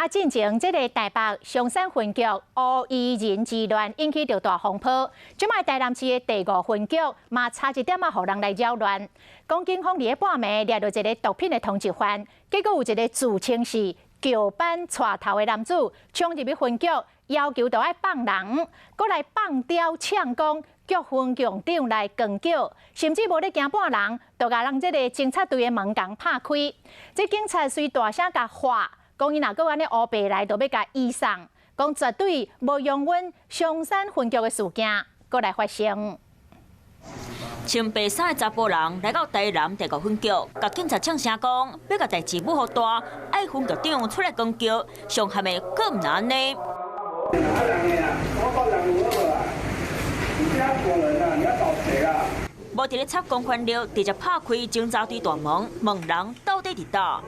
进前这个台北松山分局乌衣人之乱引起着大风波，即卖台南市的第5分局嘛差一点互人来扰乱。讲警方伫半暝抓到一个毒品的通缉犯，结果有一个自称是旧班带头的男子冲入去分局，要求着要放人，搁来放刁抢讲局分局长来扛叫，甚至无咧行半人，就甲人这个警察队的门共拍开。这警察虽大声甲喊。讲伊若搁安尼乌白来，就要甲移送，讲绝对无容阮松山分局的事件搁来发生。穿白衫的查甫人来到台南第5分局，甲警察呛声讲，要甲代志母予大，爱分局长出来讲叫，上限的搁毋能安尼。无伫咧插公权力，直接拍开警察队大门，问人到底伫倒。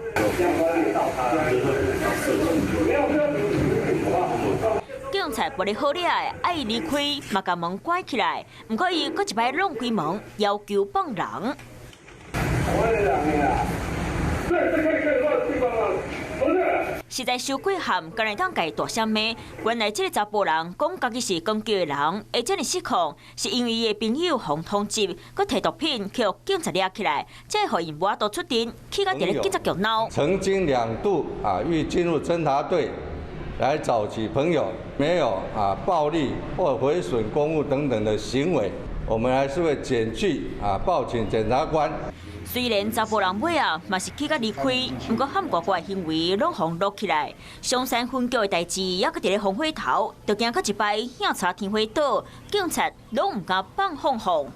警察无咧好咧，爱伊离开，嘛甲门关起来，毋过伊搁一摆弄开门，要求放人。实在受过喊，敢会当家大声骂。原来这个查甫人讲家己是讲叫的人，而这么失控，是因为伊的朋友互通缉，佮摕毒品去警察抓起来，才互因无法度出庭，去到伫咧警察局闹。曾经2度欲进入侦查队来找其朋友，没有暴力或毁损公物等等的行为，我们还是会检举报请检察官。虽然查甫人尾嘛是去甲离开，不过喊怪怪行为拢互录起来。松山分局的代志还搁伫咧风火头，就惊到一摆险查天花倒，警察拢唔敢放放。